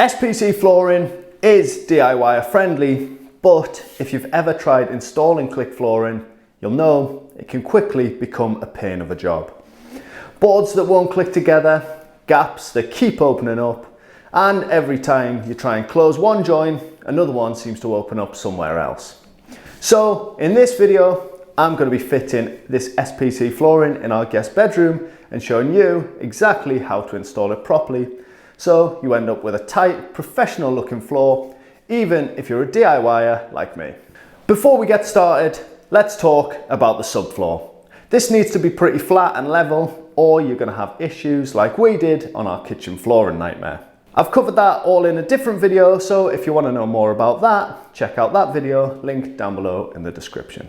SPC flooring is DIY friendly, but if you've ever tried installing click flooring, you'll know it can quickly become a pain of a job. Boards that won't click together, gaps that keep opening up, and every time you try and close one joint, another one seems to open up somewhere else. So in this video, I'm going to be fitting this SPC flooring in our guest bedroom and showing you exactly how to install it properly, so you end up with a tight, professional looking floor, even if you're a DIYer like me. Before we get started, let's talk about the subfloor. This needs to be pretty flat and level, or you're going to have issues like we did on our kitchen flooring nightmare. I've covered that all in a different video, so if you want to know more about that, check out that video, linked down below in the description.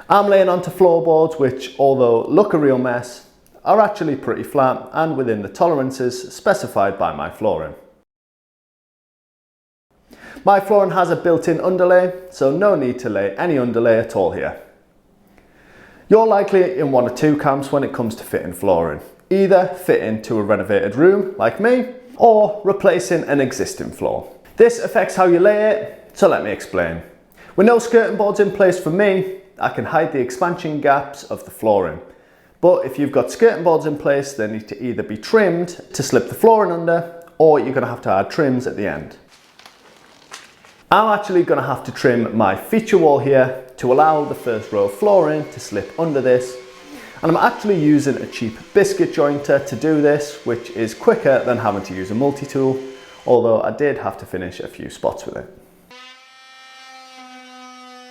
I'm laying onto floorboards which, although look a real mess, are actually pretty flat and within the tolerances specified by my flooring. My flooring has a built-in underlay, so no need to lay any underlay at all here. You're likely in one or two camps when it comes to fitting flooring. Either fitting to a renovated room like me, or replacing an existing floor. This affects how you lay it, so let me explain. With no skirting boards in place for me, I can hide the expansion gaps of the flooring. But if you've got skirting boards in place, they need to either be trimmed to slip the flooring under, or you're going to have to add trims at the end. I'm actually going to have to trim my feature wall here to allow the first row of flooring to slip under this. And I'm actually using a cheap biscuit jointer to do this, which is quicker than having to use a multi-tool, although I did have to finish a few spots with it.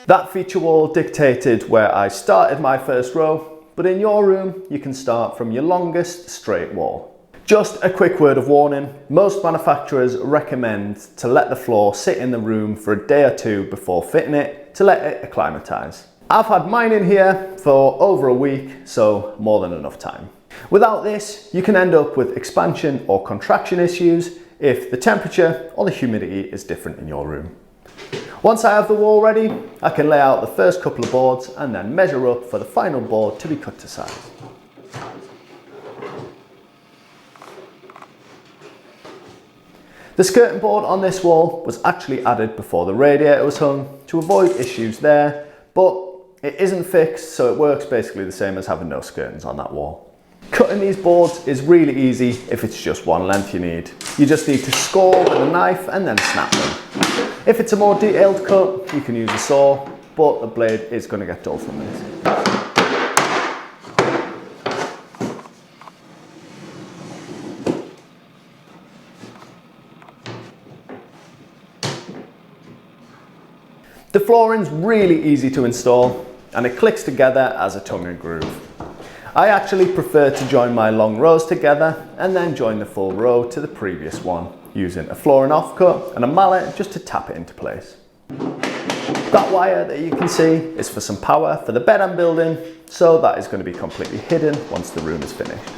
That feature wall dictated where I started my first row, but in your room, you can start from your longest straight wall. Just a quick word of warning, most manufacturers recommend to let the floor sit in the room for a day or two before fitting it to let it acclimatise. I've had mine in here for over a week, so more than enough time. Without this, you can end up with expansion or contraction issues if the temperature or the humidity is different in your room. Once I have the wall ready, I can lay out the first couple of boards and then measure up for the final board to be cut to size. The skirting board on this wall was actually added before the radiator was hung to avoid issues there, but it isn't fixed, so it works basically the same as having no skirtings on that wall. Cutting these boards is really easy if it's just one length you need. You just need to score with a knife and then snap them. If it's a more detailed cut, you can use a saw, but the blade is going to get dull from this. The flooring's really easy to install and it clicks together as a tongue and groove. I actually prefer to join my long rows together and then join the full row to the previous one, using a flooring offcut and a mallet just to tap it into place. That wire that you can see is for some power for the bed I'm building, so that is going to be completely hidden once the room is finished.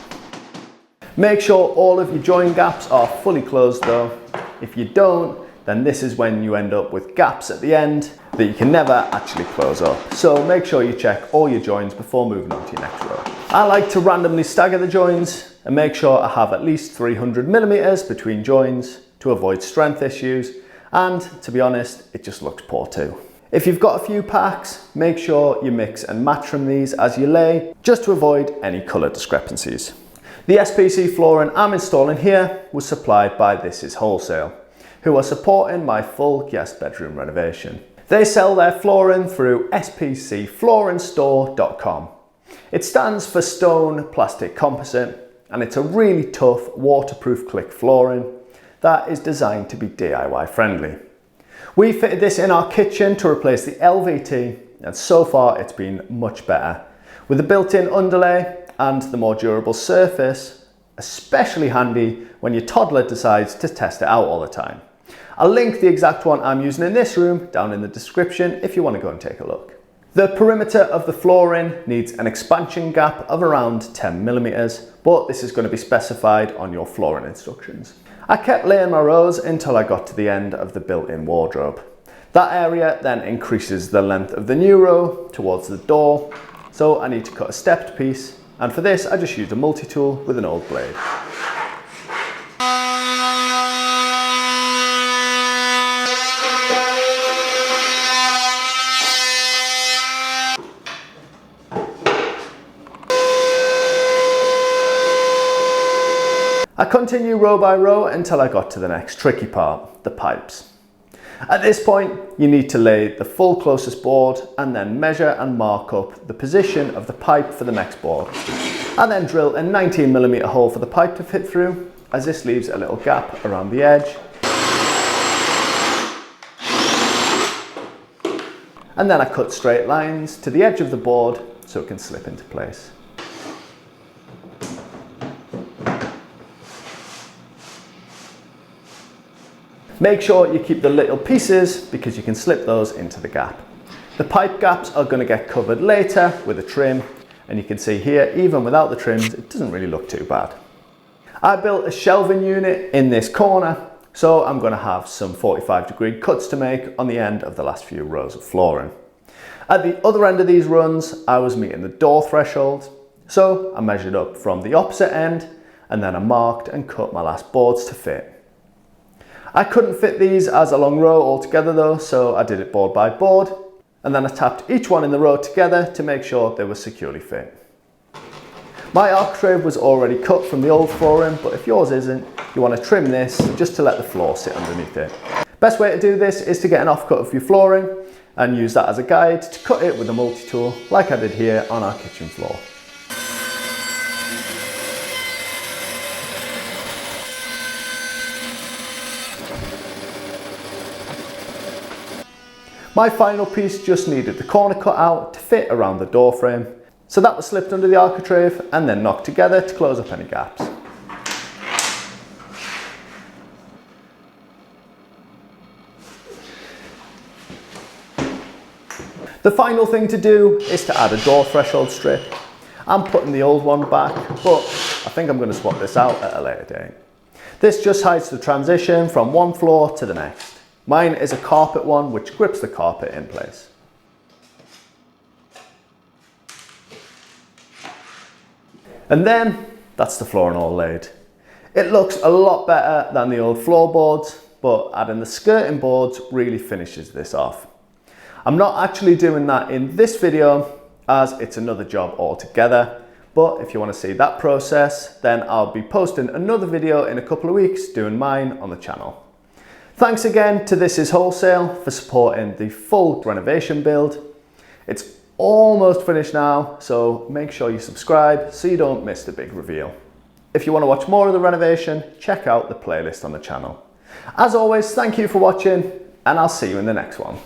Make sure all of your join gaps are fully closed though. If you don't, then this is when you end up with gaps at the end that you can never actually close up. So make sure you check all your joins before moving on to your next row. I like to randomly stagger the joins and make sure I have at least 300mm between joins to avoid strength issues, and to be honest, it just looks poor too. If you've got a few packs, make sure you mix and match from these as you lay, just to avoid any colour discrepancies. The SPC flooring I'm installing here was supplied by This Is Wholesale, who are supporting my full guest bedroom renovation. They sell their flooring through spcflooringstore.com. It stands for Stone Plastic Composite, and it's a really tough waterproof click flooring that is designed to be DIY friendly. We fitted this in our kitchen to replace the LVT, and so far it's been much better. With the built-in underlay and the more durable surface, especially handy when your toddler decides to test it out all the time. I'll link the exact one I'm using in this room down in the description if you want to go and take a look. The perimeter of the flooring needs an expansion gap of around 10mm, but this is going to be specified on your flooring instructions. I kept laying my rows until I got to the end of the built-in wardrobe. That area then increases the length of the new row towards the door, so I need to cut a stepped piece, and for this I just used a multi-tool with an old blade. I continue row by row until I got to the next tricky part, the pipes. At this point, you need to lay the full closest board and then measure and mark up the position of the pipe for the next board. I then drill a 19mm hole for the pipe to fit through, as this leaves a little gap around the edge. And then I cut straight lines to the edge of the board so it can slip into place. Make sure you keep the little pieces because you can slip those into the gap. The pipe gaps are going to get covered later with a trim, and you can see here, even without the trims, it doesn't really look too bad. I built a shelving unit in this corner, so I'm going to have some 45-degree cuts to make on the end of the last few rows of flooring. At the other end of these runs, I was meeting the door threshold, so I measured up from the opposite end, and then I marked and cut my last boards to fit. I couldn't fit these as a long row altogether though, so I did it board by board, and then I tapped each one in the row together to make sure they were securely fit. My architrave was already cut from the old flooring, but if yours isn't, you want to trim this just to let the floor sit underneath it. Best way to do this is to get an offcut of your flooring and use that as a guide to cut it with a multi-tool like I did here on our kitchen floor. My final piece just needed the corner cut out to fit around the door frame, so that was slipped under the architrave and then knocked together to close up any gaps. The final thing to do is to add a door threshold strip. I'm putting the old one back, but I think I'm going to swap this out at a later date. This just hides the transition from one floor to the next. Mine is a carpet one which grips the carpet in place. And then that's the flooring all laid. It looks a lot better than the old floorboards, but adding the skirting boards really finishes this off. I'm not actually doing that in this video as it's another job altogether, but if you want to see that process, then I'll be posting another video in a couple of weeks doing mine on the channel. Thanks again to This Is Wholesale for supporting the full renovation build. It's almost finished now, so make sure you subscribe so you don't miss the big reveal. If you want to watch more of the renovation, check out the playlist on the channel. As always, thank you for watching, and I'll see you in the next one.